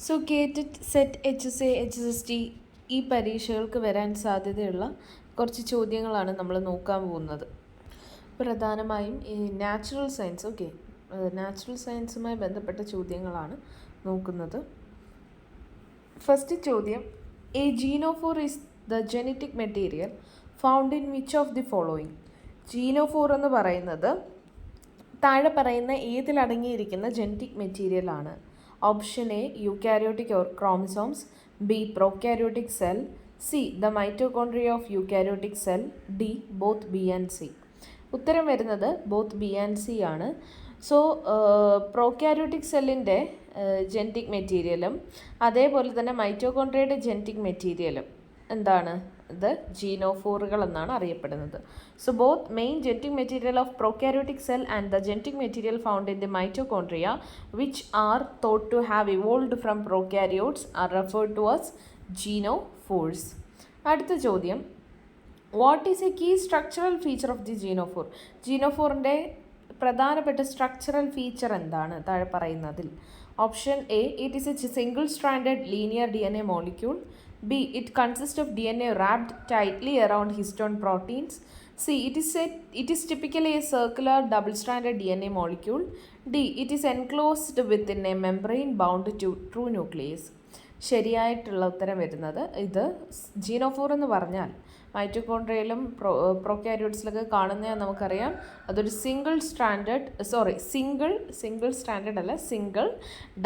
So കേറ്ററ്റ് set HSA HSST ഈ പരീക്ഷകൾക്ക് വരാൻ സാധ്യതയുള്ള കുറച്ച് ചോദ്യങ്ങളാണ് നമ്മൾ നോക്കാൻ പോകുന്നത്. പ്രധാനമായും ഈ നാച്ചുറൽ സയൻസ് നാച്ചുറൽ സയൻസുമായി ബന്ധപ്പെട്ട ചോദ്യങ്ങളാണ് നോക്കുന്നത്. ഫസ്റ്റ് ചോദ്യം, a genophore is the genetic material found in which of the following. Genophore എന്ന് പറയുന്നത് താഴെ പറയുന്ന ഏതിലടങ്ങിയിരിക്കുന്ന ജെനറ്റിക് മെറ്റീരിയലാണ്? Option A eukaryotic chromosomes, B prokaryotic cell, C the mitochondria of eukaryotic cell, D both B and C. ഉത്തരം വരുന്നത് both B and C ആണ്. So prokaryotic സെല്ലിൻ്റെ ജെനറ്റിക് മെറ്റീരിയലും അതേപോലെ തന്നെ മൈറ്റോകോൺട്രിയയുടെ ജെനറ്റിക് മെറ്റീരിയലും എന്താണ്? ഇത് ജീനോഫോറുകൾ എന്നാണ് അറിയപ്പെടുന്നത്. So both main genetic material of prokaryotic cell and the genetic material found in the mitochondria which are thought to have evolved from prokaryotes are referred to as genophores. അടുത്ത ചോദ്യം, what is a key structural feature of the genophore. ജീനോഫോറിൻ്റെ പ്രധാനപ്പെട്ട structural feature എന്താണ് താഴെ പറയുന്നതിൽ? Option A it is a single stranded linear DNA molecule. B. It consists of DNA wrapped tightly around histone proteins. C. It is typically a circular double-stranded DNA molecule. D. It is enclosed within a membrane bound to true nucleus. ശരിയായിട്ടുള്ള ഉത്തരം വരുന്നത് ഇത് ജീനോഫോർ എന്ന് പറഞ്ഞാൽ മൈറ്റോകോൺട്രിയയിലും പ്രോക്യാരിയോട്സിലൊക്കെ കാണുന്ന നമുക്കറിയാം. അതൊരു single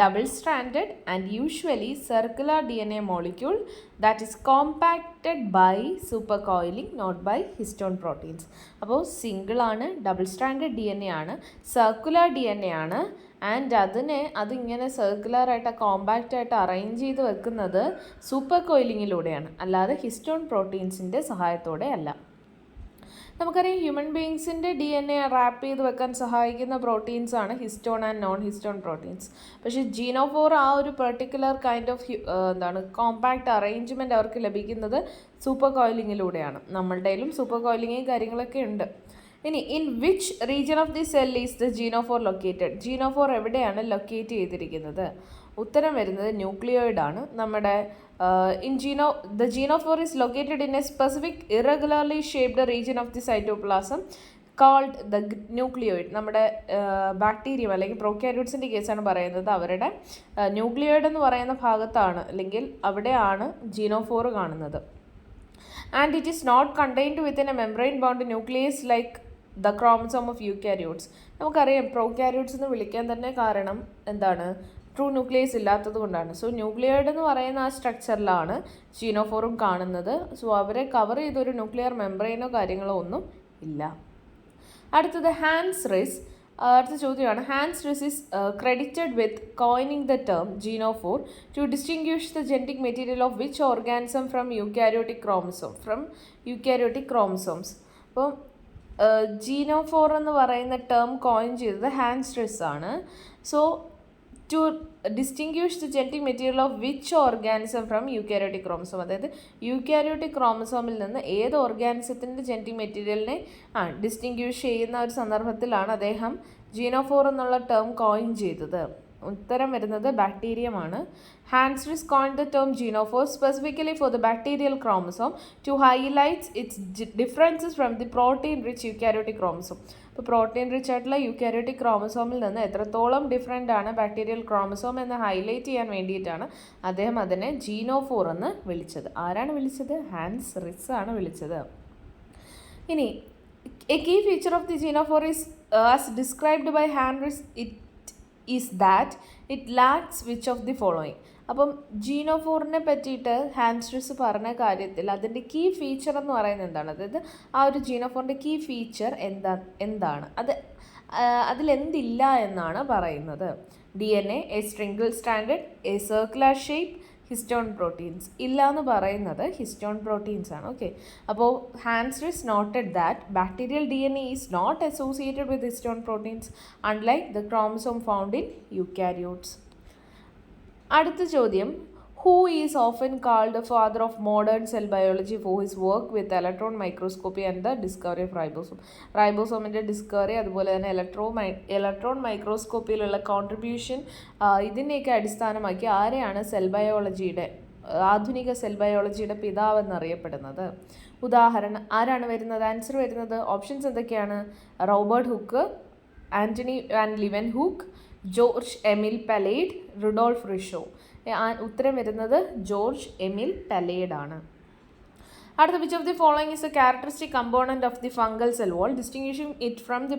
double stranded and usually circular DNA molecule that is compacted by super coiling, not by histone proteins. അപ്പോൾ സിംഗിൾ ആണ്, ഡബിൾ സ്ട്രാൻഡഡ് DNA ആണ്, സർക്കുലർ DNA ആണ്, ആൻഡ് അതിങ്ങനെ സർക്കുലറായിട്ട് കോമ്പാക്റ്റായിട്ട് അറേഞ്ച് ചെയ്ത് വെക്കുന്നത് സൂപ്പർ കോയിലിങ്ങിലൂടെയാണ്, അല്ലാതെ ഹിസ്റ്റോൺ പ്രോട്ടീൻസിൻ്റെ സഹായത്തോടെ അല്ല. നമുക്കറിയാം ഹ്യൂമൻ ബീയിങ്സിൻ്റെ DNA റാപ്പ് ചെയ്ത് വെക്കാൻ സഹായിക്കുന്ന പ്രോട്ടീൻസാണ് histone and non histone proteins. പക്ഷേ ജീനോഫോർ ആ ഒരു particular kind of compact arrangement അവർക്ക് ലഭിക്കുന്നത് സൂപ്പർ കോയിലിങ്ങിലൂടെയാണ്. നമ്മളുടെയിലും സൂപ്പർ കോയിലിങ്ങും കാര്യങ്ങളൊക്കെ ഉണ്ട്. ഇനി in which region of the cell is the genophore located. Genophore എവിടെയാണ് ലൊക്കേറ്റ് ചെയ്തിരിക്കുന്നത്? ഉത്തരം വരുന്നത് ന്യൂക്ലിയോയിഡ് ആണ്. നമ്മുടെ the genophore is located in a specific irregularly shaped region of the cytoplasm called the nucleoid. നമ്മുടെ ബാക്ടീരിയം അല്ലെങ്കിൽ പ്രോക്യാരിയോട്സിൻ്റെ കേസാണ് പറയുന്നത്. അവരുടെ ന്യൂക്ലിയോയിഡ് എന്ന് പറയുന്ന ഭാഗത്താണ് അല്ലെങ്കിൽ അവിടെയാണ് ജീനോഫോർ കാണുന്നത്. And it is not contained within a membrane bound nucleus like the chromosome of eukaryotes. നമുക്കറിയാം പ്രോക്യാരിയോട്സ് എന്ന് വിളിക്കാൻ തന്നെ കാരണം എന്താണ്? ട്രൂ ന്യൂക്ലിയസ് ഇല്ലാത്തത് കൊണ്ടാണ്. സോ ന്യൂക്ലിയോയിഡ് എന്ന് പറയുന്ന ആ സ്ട്രക്ചറിലാണ് ജീനോഫോറും കാണുന്നത്. സോ അവരെ കവർ ചെയ്തൊരു ന്യൂക്ലിയർ മെംബ്രെയിനോ കാര്യങ്ങളോ ഒന്നും ഇല്ല. അടുത്തത് ഹാൻസ് റിസ്. അടുത്ത ചോദ്യമാണ്, Hans Ris is credited with coining the term genophore to distinguish the genetic material of which organism from eukaryotic chromosomes. അപ്പം ജീനോഫോർ എന്ന് പറയുന്ന ടേം കോയിൻ ചെയ്തത് ഹാൻസ് റിസ് ആണ്. So to distinguish the genetic material of which organism from eukaryotic chromosome, അതായത് eukaryotic ക്രോമസോമിൽ നിന്ന് ഏത് ഓർഗാനിസത്തിൻ്റെ genetic മെറ്റീരിയലിനെ ഡിസ്റ്റിങ്ക്വിഷ് ചെയ്യുന്ന ഒരു സന്ദർഭത്തിലാണ് അദ്ദേഹം ജീനോഫോർ എന്നുള്ള ടേം കോയിൻ ചെയ്തത്. ഉത്തരം വരുന്നത് ബാക്ടീരിയമാണ്. Hans Ris coined the term genophore specifically for the bacterial chromosome to highlights its differences from the protein rich eukaryotic chromosome. ഇപ്പോൾ പ്രോട്ടീൻ റിച്ച് ആയിട്ടുള്ള യൂക്കാരിയോട്ടിക് ക്രോമസോമിൽ നിന്ന് എത്രത്തോളം ഡിഫറെൻ്റ് ആണ് ബാക്ടീരിയൽ ക്രോമസോം എന്ന് ഹൈലൈറ്റ് ചെയ്യാൻ വേണ്ടിയിട്ടാണ് അദ്ദേഹം അതിനെ ജീനോഫോർ എന്ന് വിളിച്ചത്. ആരാണ് വിളിച്ചത്? ഹാൻസ് റിസ് ആണ് വിളിച്ചത്. ഇനി a key feature of the genophore is as described by Hans Ris is that it lacks which of the following. അപ്പം ജീനോഫോറിനെ പറ്റിയിട്ട് ഹാൻസ് റിസ് പറഞ്ഞ കാര്യത്തിൽ അതിൻ്റെ കീ ഫീച്ചർ എന്ന് പറയുന്നത് എന്താണ്? അതായത് ആ ഒരു ജീനോഫോറിൻ്റെ കീ ഫീച്ചർ എന്താണ് അതിലെന്തില്ല എന്നാണ് പറയുന്നത്. DNA, a single standard, a circular shape, histone proteins. ഇല്ല എന്ന് പറയുന്നത് ഹിസ്റ്റോൺ പ്രോട്ടീൻസ് ആണ്. ഓക്കെ, അപ്പോൾ Hans Ris noted that bacterial DNA is not associated with histone proteins unlike the chromosome found in eukaryotes. അടുത്ത ചോദ്യം, who is often called the father of modern cell biology for his work with electron microscopy and the discovery of ribosome. റൈബോസോമിൻ്റെ discovery അതുപോലെ തന്നെ electron മൈക്രോസ്കോപ്പിയിലുള്ള contribution ഇതിനെയൊക്കെ അടിസ്ഥാനമാക്കി ആരെയാണ് cell ബയോളജിയുടെ ആധുനിക cell ബയോളജിയുടെ പിതാവെന്നറിയപ്പെടുന്നത്? ഉദാഹരണം ആരാണ് വരുന്നത്? ആൻസർ വരുന്നത് ഓപ്ഷൻസ് എന്തൊക്കെയാണ്? Robert Hooke, Antonie van Leeuwenhoek, George Emil Palade, Rudolf Virchow. ഉത്തരം വരുന്നത് ജോർജ് എമിൽ പലേഡ് ആണ്. അടുത്ത, which of the following is a characteristic component of the fungal cell wall, distinguishing it from the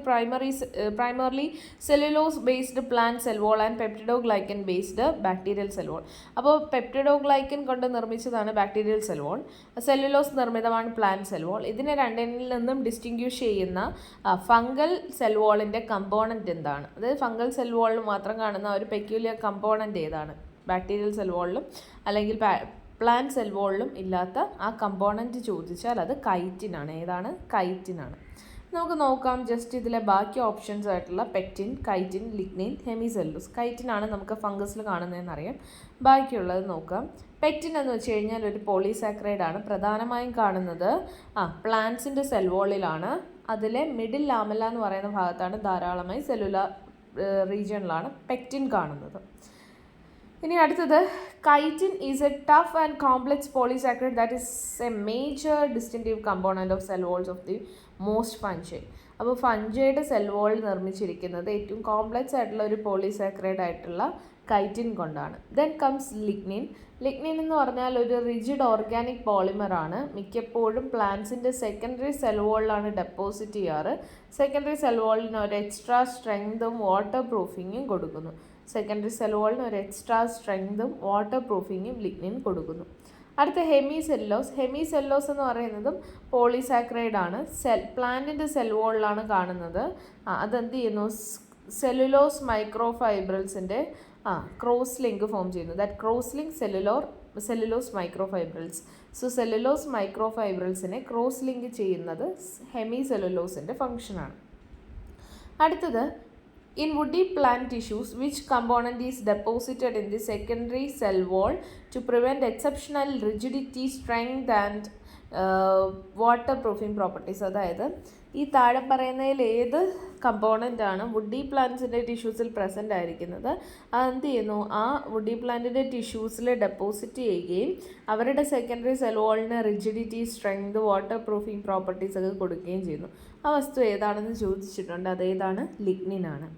primarily cellulose based plant cell wall and peptidoglycan based bacterial cell wall. അപ്പോൾ peptidoglycan കൊണ്ട് നിർമ്മിച്ചതാണ് bacterial cell wall, cellulose നിർമ്മിതമാണ് plant cell wall. ഇതിനെ രണ്ടിൽ നിന്നും distinguish ചെയ്യുന്ന fungal cell വോളിൻ്റെ component എന്താണ്? അതായത് ഫംഗൽ സെൽ വോളിൽ മാത്രം കാണുന്ന ഒരു പെക്യുലിയർ കമ്പോണൻറ്റ് ഏതാണ്? ബാക്ടീരിയൽ സെൽ വോളിലും അല്ലെങ്കിൽ പ്ലാന്റ് സെൽ വോളിലും ഇല്ലാത്ത ആ കമ്പോണൻറ്റ് ചോദിച്ചാൽ അത് കൈറ്റിനാണ്. ഏതാണ്? കൈറ്റിനാണ്. നമുക്ക് നോക്കാം ജസ്റ്റ് ഇതിലെ ബാക്കി ഓപ്ഷൻസ് ആയിട്ടുള്ള പെക്റ്റിൻ, കൈറ്റിൻ, ലിഗ്നിൻ, ഹെമിസെല്ലോസ്. കൈറ്റിനാണ് നമുക്ക് ഫംഗസിൽ കാണുന്നതെന്നറിയാം. ബാക്കിയുള്ളത് നോക്കാം. പെക്റ്റിൻ എന്ന് വെച്ച് കഴിഞ്ഞാൽ ഒരു പോളിസാക്രൈഡ് ആണ്. പ്രധാനമായും കാണുന്നത് പ്ലാന്റ്സിൻ്റെ സെൽ വോളിലാണ്. അതിലെ മിഡിൽ ലാമെല്ല എന്ന് പറയുന്ന ഭാഗത്താണ് ധാരാളമായി സെല്ലുലാർ റീജിയണിലാണ് പെക്റ്റിൻ കാണുന്നത്. ഇനി അടുത്തത്, chitin is a tough and complex polysaccharide that is a major distinctive component of cell walls of the most fungi. അപ്പോൾ ഫഞ്ചൈയുടെ സെൽ വോൾ നിർമ്മിച്ചിരിക്കുന്നത് ഏറ്റവും കോംപ്ലെക്സ് ആയിട്ടുള്ള ഒരു പോളിസാക്രൈഡ് ആയിട്ടുള്ള കൈറ്റിൻ കൊണ്ടാണ്. Then comes lignin. ലിഗ്നിൻ എന്ന് പറഞ്ഞാൽ ഒരു റിജിഡ് ഓർഗാനിക് പോളിമറാണ്. മിക്കപ്പോഴും പ്ലാന്റ്സിൻ്റെ സെക്കൻഡറി സെൽ വോളിലാണ് ഡെപ്പോസിറ്റ് ചെയ്യാറ്. സെക്കൻഡറി സെൽ വോളിന് ഒരു എക്സ്ട്രാ സ്ട്രെങ്തും വാട്ടർ പ്രൂഫിങ്ങും കൊടുക്കുന്നു. സെക്കൻഡറി സെൽ വോളിന് ഒരു എക്സ്ട്രാ സ്ട്രെങ്തും വാട്ടർ പ്രൂഫിങ്ങും ലിഗ്നിൻ കൊടുക്കുന്നു. അടുത്ത ഹെമിസെല്ലോസ്. ഹെമിസെല്ലോസ് എന്ന് പറയുന്നതും പോളിസാക്രൈഡ് ആണ്. പ്ലാന്റിൻ്റെ സെൽ വോളിലാണ് കാണുന്നത്. അതെന്ത് ചെയ്യുന്നു? സെല്ലുലോസ് മൈക്രോഫൈബ്രൽസിൻ്റെ ക്രോസ് ലിങ്ക് ഫോം ചെയ്യുന്നു. That cross link cellulose microfibrils. So cellulose മൈക്രോഫൈബ്രൽസിനെ ക്രോസ് ലിങ്ക് ചെയ്യുന്നത് ഹെമിസെല്ലുലോസിൻ്റെ ഫംഗ്ഷനാണ്. അടുത്തത്, in woody plant tissues, which component is deposited in the secondary cell wall to prevent exceptional rigidity, strength and waterproofing properties? അതായത് ഈ താഴെ പറയുന്നതിൽ ഏത് കമ്പോണൻ്റ് ആണ് വുഡി പ്ലാന്റ്സിൻ്റെ ടിഷ്യൂസിൽ പ്രസൻ്റ് ആയിരിക്കുന്നത്? അതെന്ത് ചെയ്യുന്നു? ആ വുഡി പ്ലാന്റിൻ്റെ ടിഷ്യൂസിൽ ഡെപ്പോസിറ്റ് ചെയ്യുകയും അവരുടെ സെക്കൻഡറി സെൽ വോളിന് rigidity, strength, water proofing properties ഒക്കെ കൊടുക്കുകയും ചെയ്യുന്നു. ആ വസ്തു ഏതാണെന്ന് ചോദിച്ചിട്ടുണ്ട്. അതേതാണ്? ലിഗ്നിനാണ്.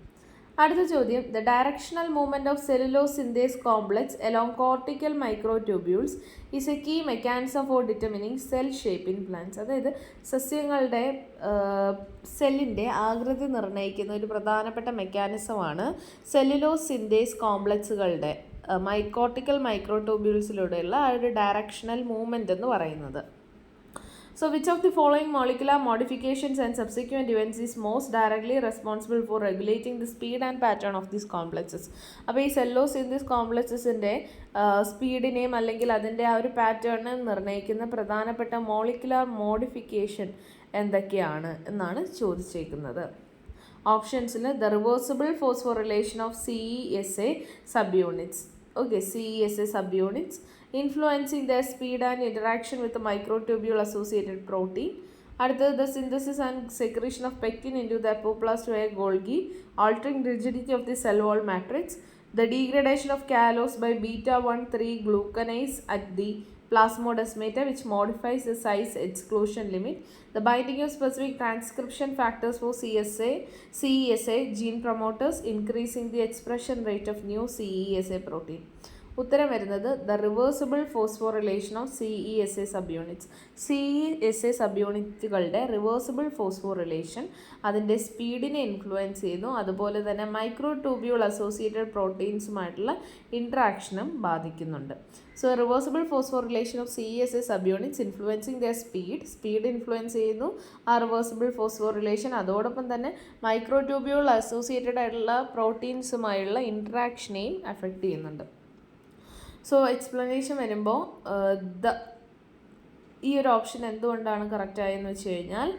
അടുത്ത ചോദ്യം, the directional movement of cellulose synthase complex along cortical microtubules is a key mechanism for determining cell shape in plants. അതായത് സസ്യങ്ങളുടെ സെല്ലിൻ്റെ ആകൃതി നിർണ്ണയിക്കുന്ന ഒരു പ്രധാനപ്പെട്ട മെക്കാനിസമാണ് സെല്ലുലോസ് സിന്തേസ് കോംപ്ലെക്സുകളുടെ കോർട്ടിക്കൽ മൈക്രോട്യൂബ്യൂൾസിലൂടെയുള്ള ആ ഒരു ഡയറക്ഷണൽ മൂവ്മെൻറ്റ് എന്ന് പറയുന്നത്. So which of the following molecular modifications and subsequent events is most directly responsible for regulating the speed and pattern of these complexes? അപ്പോൾ ഈ സെല്ലോസ് ഇൻ ദിസ് കോംപ്ലക്സസിൻ്റെ സ്പീഡിനെയും അല്ലെങ്കിൽ അതിൻ്റെ ആ ഒരു പാറ്റേണിനെയും നിർണ്ണയിക്കുന്ന പ്രധാനപ്പെട്ട മോളിക്കുലാർ മോഡിഫിക്കേഷൻ എന്തൊക്കെയാണ് എന്നാണ് ചോദിച്ചേക്കുന്നത്. ഓപ്ഷൻസിൽ the reversible phosphorylation of CESA subunits. Okay, CESA subunits influencing their speed and interaction with the microtubule associated protein. அடுத்தது, the synthesis and secretion of pectin into the apoplast via Golgi, altering rigidity of the cell wall matrix. The degradation of callose by beta-1,3 glucanase at the plasmodesmata, which modifies the size exclusion limit. The binding of specific transcription factors for CESA gene promoters, increasing the expression rate of new CESA protein. ഉത്തരം വരുന്നത് the reversible phosphorylation of CESA subunits. CESA സബ്യൂണിറ്റുകളുടെ reversible phosphorylation അതിൻ്റെ സ്പീഡിനെ influence ചെയ്യുന്നു. അതുപോലെ തന്നെ microtubule associated പ്രോട്ടീൻസുമായിട്ടുള്ള ഇൻട്രാക്ഷനും ബാധിക്കുന്നുണ്ട്. So reversible phosphorylation of CESA subunits influencing the speed influence ചെയ്യുന്നു ആ റിവേഴ്സിബിൾ ഫോസ്ഫോറിലേഷൻ. അതോടൊപ്പം തന്നെ മൈക്രോട്യൂബ്യൂൾ അസോസിയേറ്റഡ് ആയിട്ടുള്ള പ്രോട്ടീൻസുമായുള്ള ഇൻട്രാക്ഷനെയും അഫക്റ്റ് ചെയ്യുന്നുണ്ട്. സോ എക്സ്പ്ലനേഷൻ വരുമ്പോൾ ഈ ഒരു ഓപ്ഷൻ എന്തുകൊണ്ടാണ് കറക്റ്റ് ആയെന്ന് വെച്ച് കഴിഞ്ഞാൽ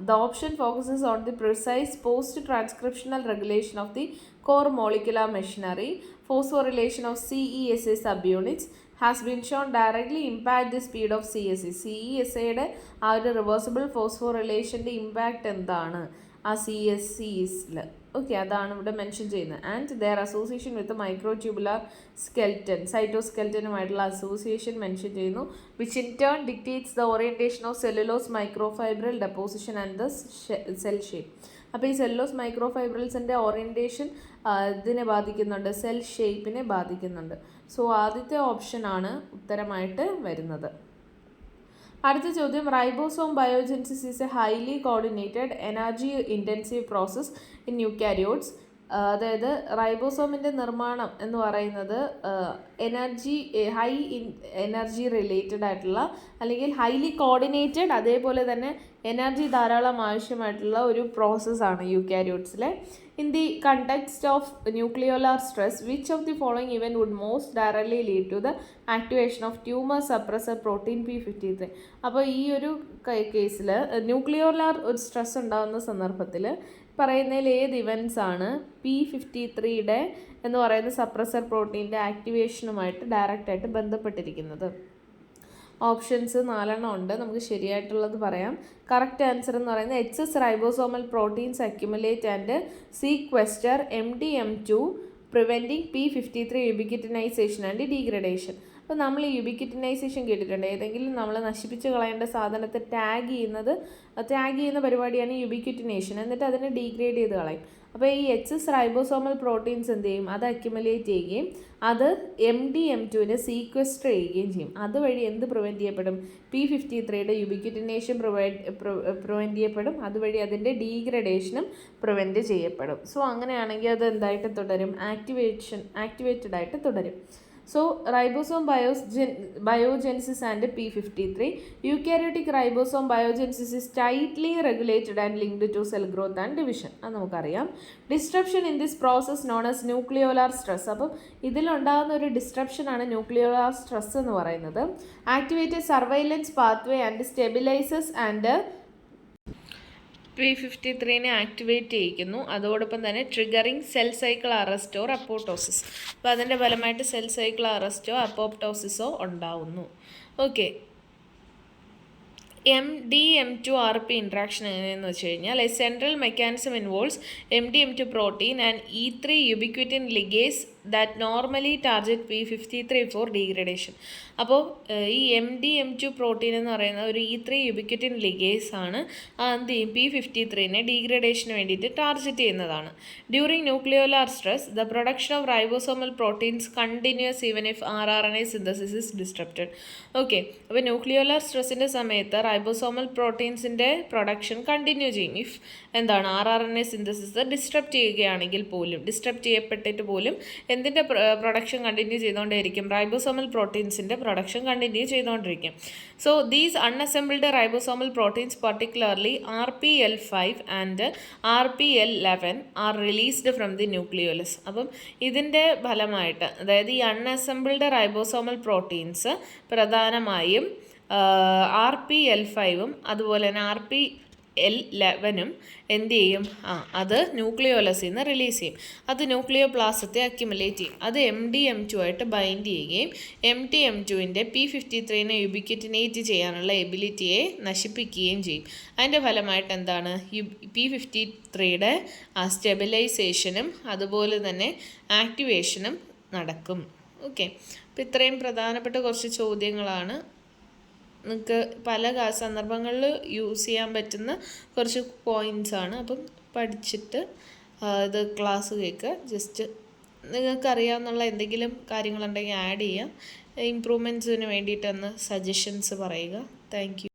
the option focuses on the precise post transcriptional regulation of the core molecular machinery. Phosphorylation of CESA subunits has been shown directly impact the speed of CSE. CSAയുടെ ആ ഒരു റിവേഴ്സിബിൾ ഫോസ്ഫോറിലേഷൻ്റെ ഇമ്പാക്റ്റ് എന്താണ് ആ CSEസിൽ? Okay, അതാണ് ഇവിടെ മെൻഷൻ ചെയ്യുന്നത്. And their association with microtubular skeleton, സൈറ്റോസ്കെൽറ്റനുമായിട്ടുള്ള association mention ചെയ്യുന്നു. Which in turn dictates the orientation of cellulose microfibril deposition and the cell shape. അപ്പോൾ ഈ സെല്ലുലോസ് മൈക്രോഫൈബ്രൽസിൻ്റെ ഓറിയൻറ്റേഷൻ ഇതിനെ ബാധിക്കുന്നുണ്ട്, സെൽ ഷേപ്പിനെ ബാധിക്കുന്നുണ്ട്. സോ ആദ്യത്തെ ഓപ്ഷനാണ് ഉത്തരമായിട്ട് വരുന്നത്. അടുത്ത ചോദ്യം, ribosome biogenesis is a highly coordinated energy intensive process in eukaryotes. അതായത് റൈബോസോമിൻ്റെ നിർമ്മാണം എന്ന് പറയുന്നത് ഹൈ എനർജി റിലേറ്റഡ് ആയിട്ടുള്ള അല്ലെങ്കിൽ ഹൈലി കോർഡിനേറ്റഡ്, അതേപോലെ തന്നെ എനർജി ധാരാളം ആവശ്യമായിട്ടുള്ള ഒരു പ്രോസസ്സാണ് യൂക്കാരിയോട്സിലെ. In the context of nucleolar stress, which of the following event would most directly lead to the activation of tumour suppressor protein P53? അപ്പോൾ ഈ ഒരു കേസിൽ ന്യൂക്ലിയോലാർ ഒരു സ്ട്രെസ് ഉണ്ടാകുന്ന സന്ദർഭത്തിൽ പറയുന്നതിൽ ഏത് ഇവൻറ്റ്സ് ആണ് P53യുടെ എന്ന് പറയുന്ന സപ്രസർ പ്രോട്ടീൻ്റെ ആക്ടിവേഷനുമായിട്ട് ഡയറക്റ്റായിട്ട് ബന്ധപ്പെട്ടിരിക്കുന്നത്? ഓപ്ഷൻസ് 4 ഉണ്ട്. നമുക്ക് ശരിയായിട്ടുള്ളത് പറയാം. കറക്റ്റ് ആൻസർ എന്ന് പറയുന്നത് excess ribosomal proteins accumulate and sequester MDM2 preventing P53 ubiquitinisation and degradation. അപ്പോൾ നമ്മൾ ഈ യുബിക്വിറ്റിനൈസേഷൻ കേട്ടിട്ടുണ്ട്. ഏതെങ്കിലും നമ്മൾ നശിപ്പിച്ച് കളയേണ്ട സാധനത്തെ ടാഗ് ചെയ്യുന്ന പരിപാടിയാണ് യുബിക്വിറ്റിനേഷൻ. എന്നിട്ട് അതിനെ ഡീഗ്രേഡ് ചെയ്ത് കളയും. അപ്പോൾ ഈ എക്സസ് റൈബോസോമൽ പ്രോട്ടീൻസ് എന്ത് ചെയ്യും? അത് അക്യുമുലേറ്റ് ചെയ്യുകയും അത് MDM2നെ സീക്വസ്റ്റർ ചെയ്യുകയും ചെയ്യും. അതുവഴി എന്ത് പ്രിവെൻറ്റ് ചെയ്യപ്പെടും? P53യുടെ യുബിക്വിറ്റിനേഷൻ പ്രിവെൻറ്റ് ചെയ്യപ്പെടും. അതുവഴി അതിൻ്റെ ഡീഗ്രഡേഷനും പ്രിവെൻറ്റ് ചെയ്യപ്പെടും. സോ അങ്ങനെയാണെങ്കിൽ അത് എന്തായിട്ട് തുടരും? ആക്ടിവേറ്റഡ് ആയിട്ട് തുടരും. So ribosome biogenesis and P53. Eukaryotic ribosome biogenesis is tightly regulated and linked to cell growth and division. അത് നമുക്കറിയാം. Disruption in this process known as nucleolar stress. അപ്പം ഇതിലുണ്ടാകുന്ന ഒരു ഡിസ്ട്രപ്ഷനാണ് ന്യൂക്ലിയോലാർ സ്ട്രെസ് എന്ന് പറയുന്നത്. Activated surveillance pathway and stabilizes and P53നെ activate ചെയ്യിക്കുന്നു. അതോടൊപ്പം തന്നെ ട്രിഗറിങ് സെൽ സൈക്കിൾ അറസ്റ്റോ അപ്പോപ്ടോസിസ്. അപ്പോൾ അതിൻ്റെ ഫലമായിട്ട് സെൽ സൈക്കിൾ അറസ്റ്റോ അപ്പോപ്ടോസിസോ ഉണ്ടാവുന്നു. ഓക്കെ, MDM2-RP ഇൻട്രാക്ഷൻ എങ്ങനെയെന്ന് വെച്ച് കഴിഞ്ഞാൽ a central mechanism involves MDM2 protein and E3 ubiquitin ligase that normally target P53 for degradation. അപ്പോൾ ഈ MDM2 പ്രോട്ടീൻ എന്ന് പറയുന്ന ഒരു E3 യുബിക്വിറ്റിൻ ലിഗേസ് ആണ്. എന്ത് ചെയ്യും? P53നെ ഡീഗ്രഡേഷന് വേണ്ടിയിട്ട് ടാർഗറ്റ് ചെയ്യുന്നതാണ്. During nucleolar stress the production of ribosomal proteins continues even if RNA synthesis is disrupted. Okay, അപ്പോൾ ന്യൂക്ലിയോലാർ സ്ട്രെസ്സിൻ്റെ സമയത്ത് റൈബോസോമൽ പ്രോട്ടീൻസിൻ്റെ പ്രൊഡക്ഷൻ കണ്ടിന്യൂ ചെയ്യും. ഇഫ് എന്താണ് RNA സിന്തസിസ് ഡിസ്ട്രപ്റ്റ് ചെയ്യപ്പെട്ടിട്ട് പോലും എന്തിൻ്റെ പ്രൊഡക്ഷൻ കണ്ടിന്യൂ ചെയ്തുകൊണ്ടേയിരിക്കും? റൈബോസോമൽ പ്രോട്ടീൻസിൻ്റെ പ്രൊഡക്ഷൻ കണ്ടിന്യൂ ചെയ്തുകൊണ്ടിരിക്കും. So these unassembled ribosomal proteins particularly RPL5 and RPL11 are released from the nucleolus. അപ്പം ഇതിൻ്റെ ഫലമായിട്ട്, അതായത് ഈ അൺഅസംബിൾഡ് റൈബോസോമൽ പ്രോട്ടീൻസ് പ്രധാനമായും RPL5ഉം അതുപോലെ തന്നെ RPL11ഉം എന്ത് ചെയ്യും? അത് ന്യൂക്ലിയോലസിൽ നിന്ന് റിലീസ് ചെയ്യും. അത് ന്യൂക്ലിയോപ്ലാസത്തെ അക്യുമുലേറ്റ് ചെയ്യും. അത് MDM2 ആയിട്ട് ബൈൻഡ് ചെയ്യുകയും MDM2ൻ്റെ P53നെ യുബിക്വിറ്റിനേറ്റ് ചെയ്യാനുള്ള എബിലിറ്റിയെ നശിപ്പിക്കുകയും ചെയ്യും. അതിൻ്റെ ഫലമായിട്ട് എന്താണ്? P53യുടെ സ്റ്റെബിലൈസേഷനും അതുപോലെ തന്നെ ആക്ടിവേഷനും നടക്കും. ഓക്കെ, അപ്പോൾ ഇത്രയും പ്രധാനപ്പെട്ട കുറച്ച് ചോദ്യങ്ങളാണ്. നിങ്ങൾക്ക് പല സന്ദർഭങ്ങളിൽ യൂസ് ചെയ്യാൻ പറ്റുന്ന കുറച്ച് പോയിൻറ്റ്സാണ്. അപ്പം പഠിച്ചിട്ട് ഇത് ക്ലാസ് കേൾക്കുക. ജസ്റ്റ് നിങ്ങൾക്കറിയാവുന്നുള്ള എന്തെങ്കിലും കാര്യങ്ങളുണ്ടെങ്കിൽ ആഡ് ചെയ്യുക. ഇമ്പ്രൂവ്മെൻറ്റ്സിന് വേണ്ടിയിട്ടൊന്ന് സജഷൻസ് പറയുക. Thank you.